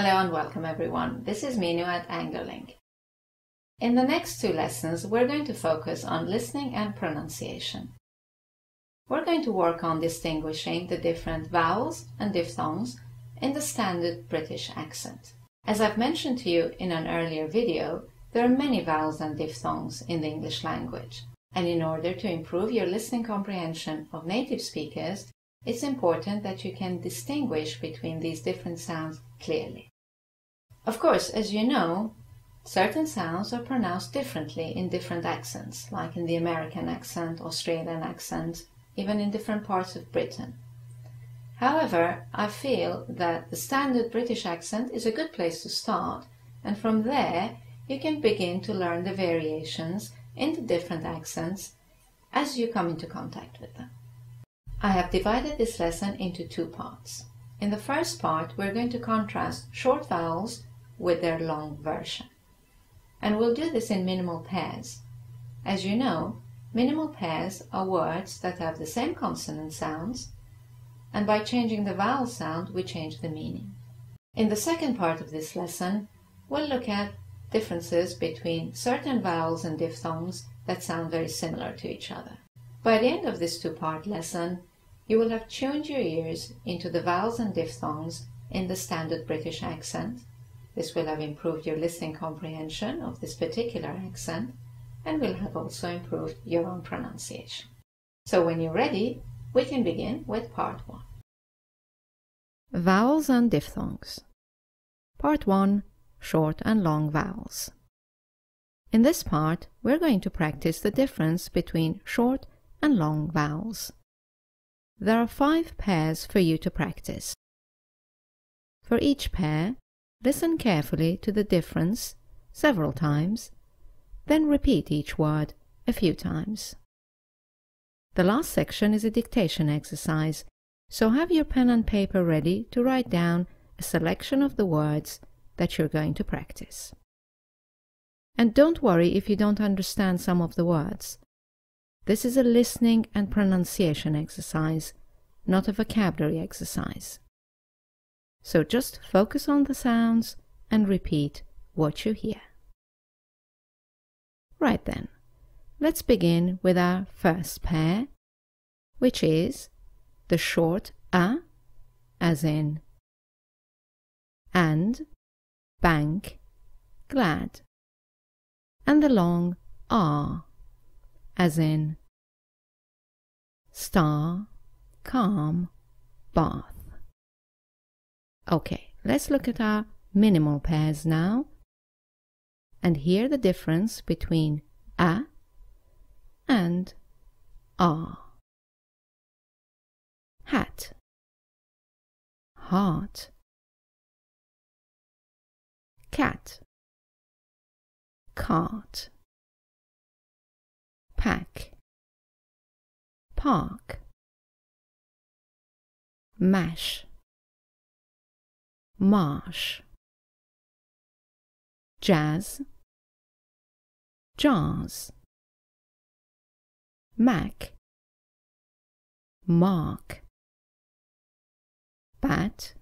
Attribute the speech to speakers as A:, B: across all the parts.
A: Hello and welcome everyone. This is Minu at AngloLink. In the next two lessons, we're going to focus on listening and pronunciation. We're going to work on distinguishing the different vowels and diphthongs in the standard British accent. As I've mentioned to you in an earlier video, there are many vowels and diphthongs in the English language. And in order to improve your listening comprehension of native speakers, it's important that you can distinguish between these different sounds clearly. Of course, as you know, certain sounds are pronounced differently in different accents, like in the American accent, Australian accent, even in different parts of Britain. However, I feel that the standard British accent is a good place to start, and from there you can begin to learn the variations in the different accents as you come into contact with them. I have divided this lesson into two parts. In the first part, we're going to contrast short vowels with their long version. And we'll do this in minimal pairs. As you know, minimal pairs are words that have the same consonant sounds, and by changing the vowel sound, we change the meaning. In the second part of this lesson, we'll look at differences between certain vowels and diphthongs that sound very similar to each other. By the end of this two-part lesson, you will have tuned your ears into the vowels and diphthongs in the standard British accent. This will have improved your listening comprehension of this particular accent and will have also improved your own pronunciation. So when you're ready, we can begin with part 1.
B: Vowels and diphthongs. Part 1. Short and long vowels. In this part, we're going to practice the difference between short and long vowels. There are 5 pairs for you to practice. For each pair, listen carefully to the difference several times, then repeat each word a few times. The last section is a dictation exercise, so have your pen and paper ready to write down a selection of the words that you're going to practice. And don't worry if you don't understand some of the words. This is a listening and pronunciation exercise, not a vocabulary exercise. So just focus on the sounds and repeat what you hear. Right then, let's begin with our first pair, which is the short A, as in and, bank, glad, and the long R, as in star, calm, bath. Okay, let's look at our minimal pairs now and hear the difference between A and R. Hat, heart, cat, cart, pack, park, mash, marsh, jazz, jars, mac, mark, bat,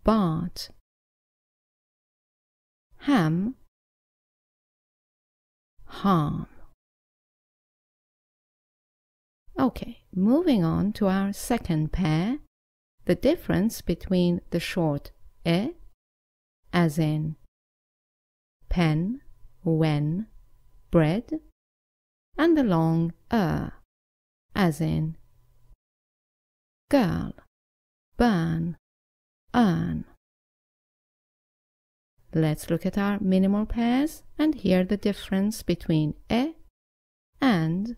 B: bart, ham, harm. Okay, moving on to our second pair, the difference between the short E, as in pen, when, bread, and the long as in girl, burn, earn. Let's look at our minimal pairs and hear the difference between E and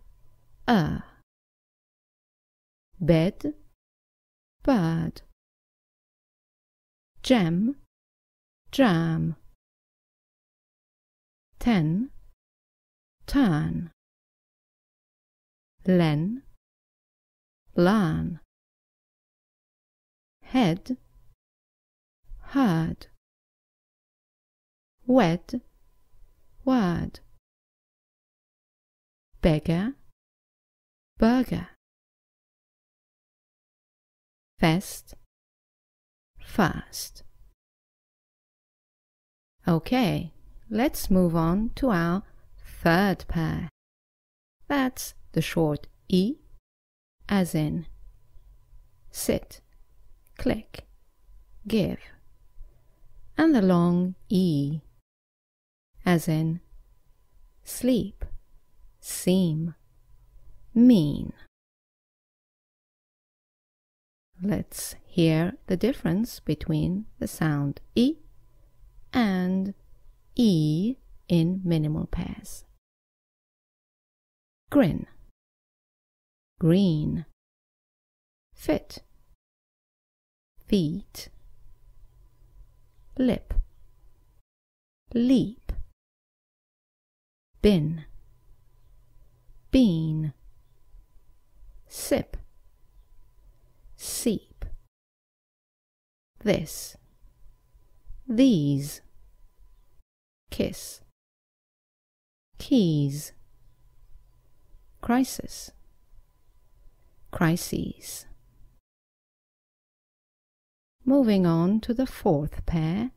B: bed, bird, gem, jam, 10, turn, len, learn, head, heard, wed, word, beggar, burger, fest, first. Okay, let's move on to our third pair. That's the short E, as in sit, click, give, and the long E, as in sleep, seem, mean. Let's hear the difference between the sound E and E in minimal pairs. Grin, green, fit, feet, lip, leap, bin, bean, sip, seep, this, these, kiss, keys, crisis, crises. Moving on to the fourth pair,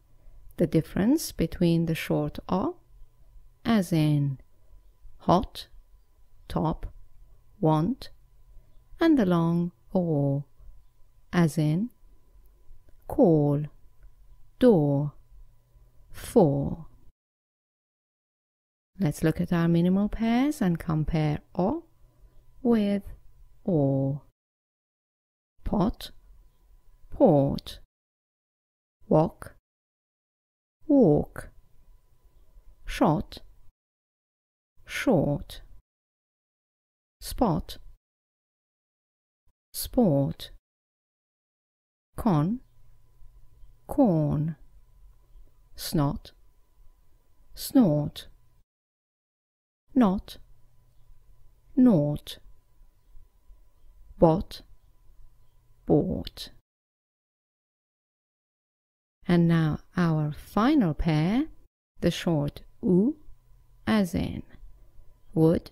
B: the difference between the short O, as in hot, top, want, and the long O, as in call, door, for. Let's look at our minimal pairs and compare O with or. Pot, port, walk, walk, shot, short, spot, sport, con, corn, snot, snort, not, naught, bought, bought. And now our final pair, the short oo, as in would,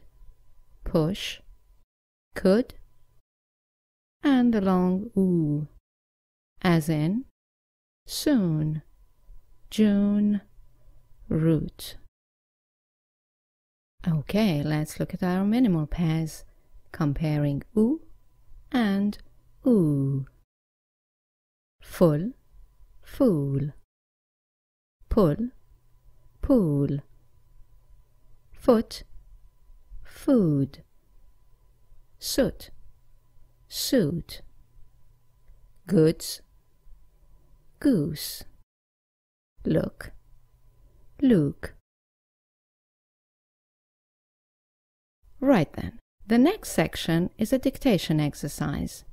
B: push, could, and the long oo, as in soon, June, root. Okay, let's look at our minimal pairs, comparing oo and oo. Full, fool, pull, pool, foot, food, soot, suit, goods, goose, look, Luke. Right then, the next section is a dictation exercise.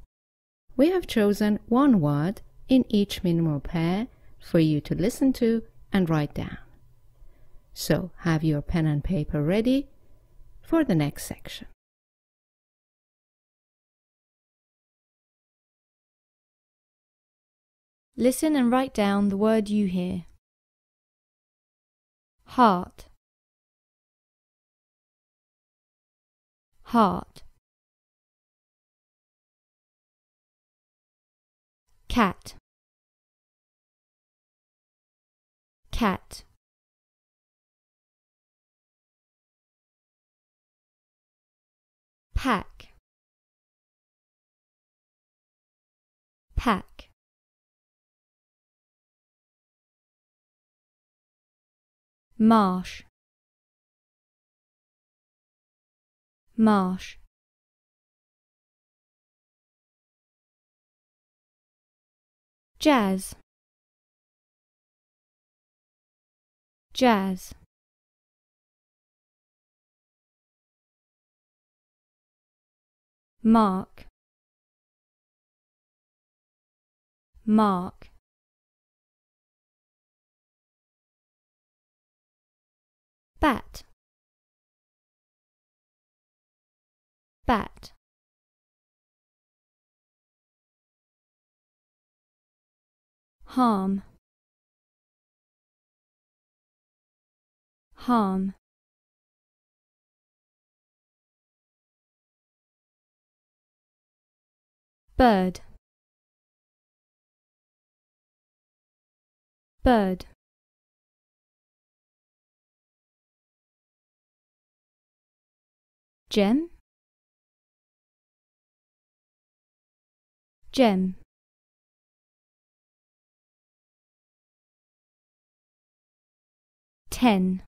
B: We have chosen one word in each minimal pair for you to listen to and write down. So have your pen and paper ready for the next section.
C: Listen and write down the word you hear. Heart, heart. Cat, cat. Pack, pack. Marsh, marsh. Jazz, jazz. Mark, mark. Bat, bat. Harm, harm. Bird, bird, gem, gem, ten,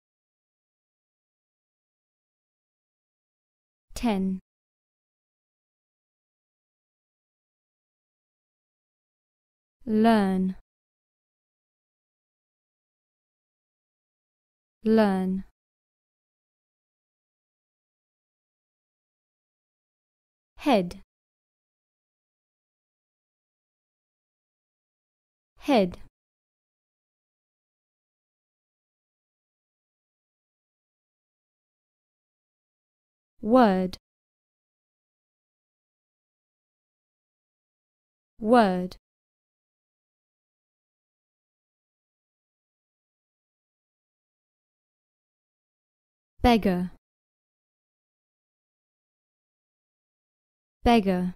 C: ten, learn, learn, head, head, word, word, beggar, beggar,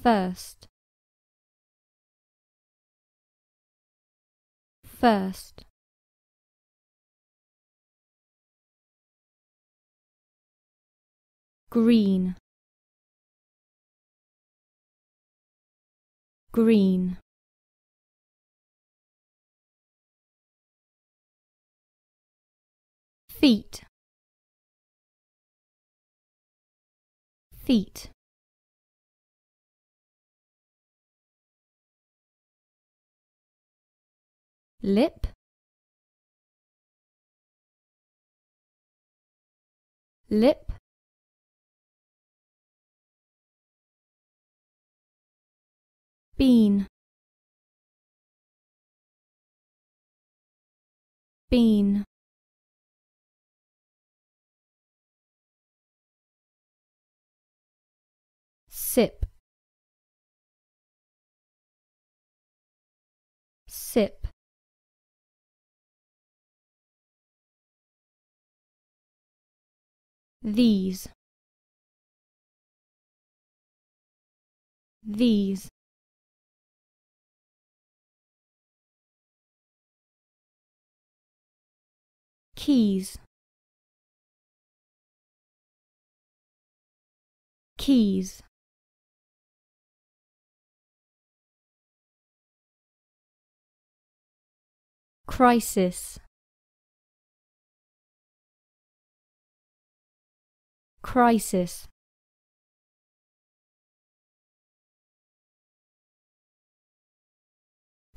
C: first, first, green, green, feet, feet, lip, lip, bean, bean, sip, sip, these, these, keys, keys, crisis, crisis,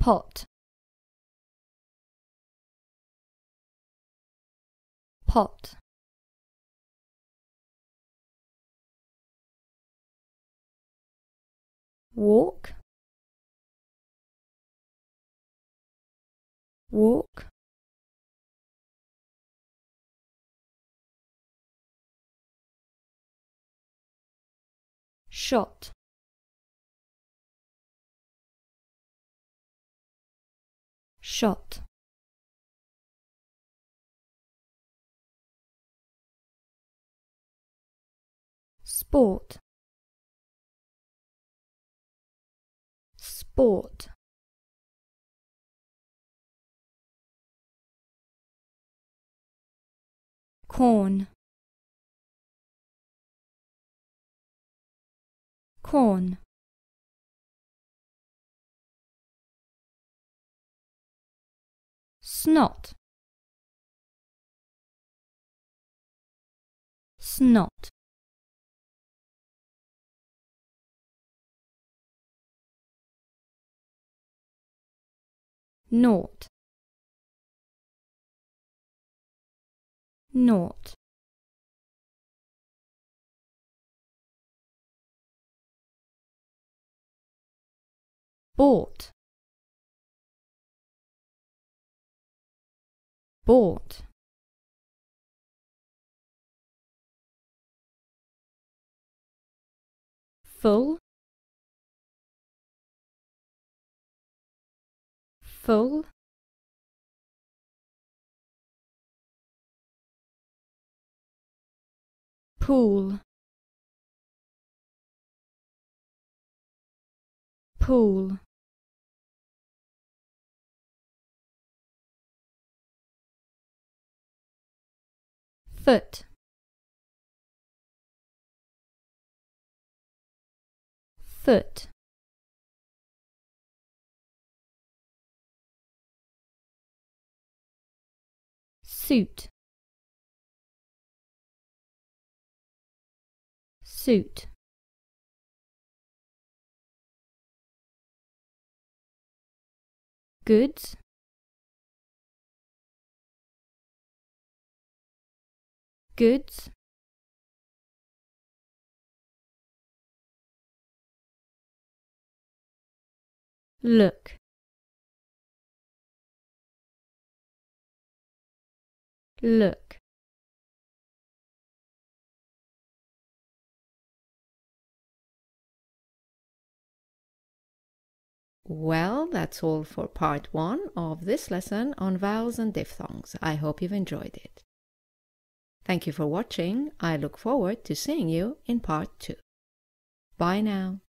C: pot, pot, walk, walk, shot, shot, sport, sport, corn, corn, snot, snot, naught, naught, bought, bought, full, full, pool, pool, foot, foot, suit, suit, goods, goods, look, look,
B: Well, that's all for part 1 of this lesson on vowels and diphthongs. I hope you've enjoyed it. Thank you for watching. I look forward to seeing you in part 2. Bye now.